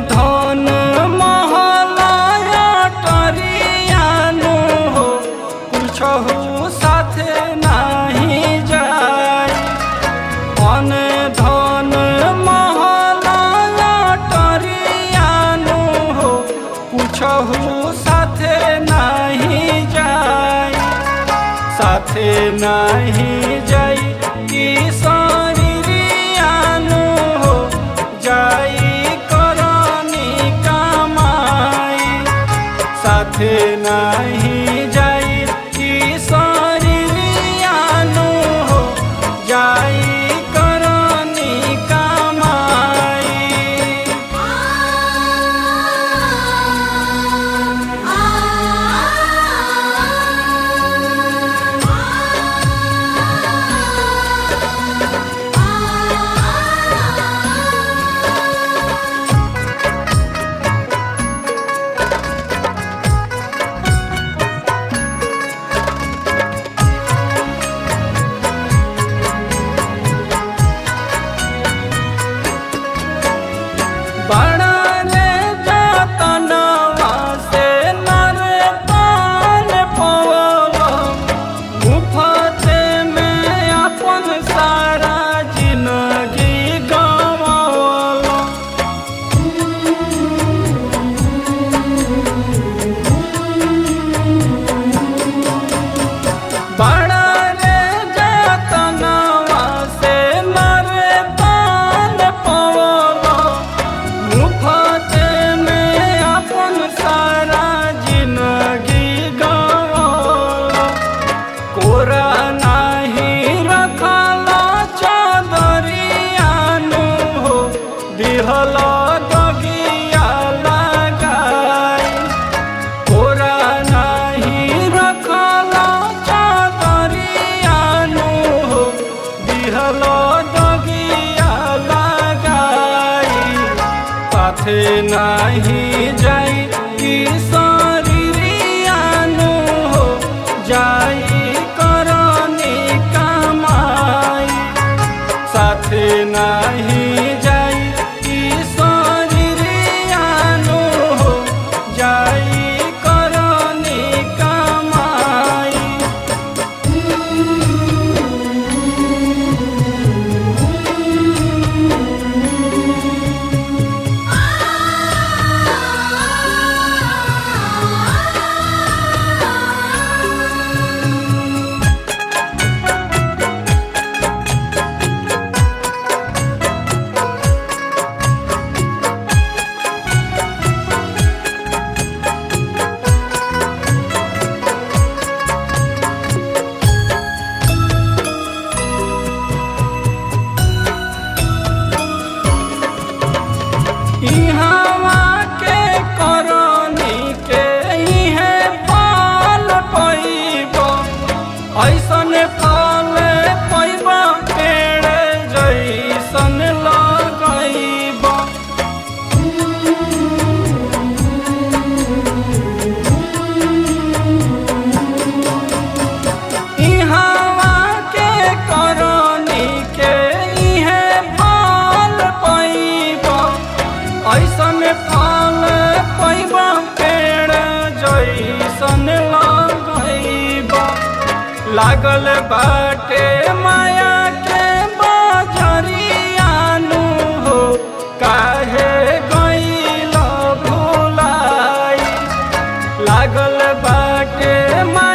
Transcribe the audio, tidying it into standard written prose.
धन महलाया टरियानु हो कुछहु साथे नहीं जाय। अन धन महलाया टरियानु हो कुछहु साथे नहीं जाय। साथे नहीं जाय कि शरीरियानु हो जाई साथे नहीं जाई कि शरीरियानु हो जाई करनी कमाई। साथे नहीं जाई कि शरीरियानु हो जाई करनी कमाई। साथे नहीं जाई कि शरीरियानु हो जाई करनी कमाई। इहवा के करनी के इहे फल पइब। ऐसन फल पइब पेड़ जैसन लगइब। इहवा के करनी के इहे फल पइब। ऐसन फल पइब पेड़ जैसन लगइब। लागल बाटे माया के बजरियानु हो काहे गइल भुलाई। लागल बाटे माया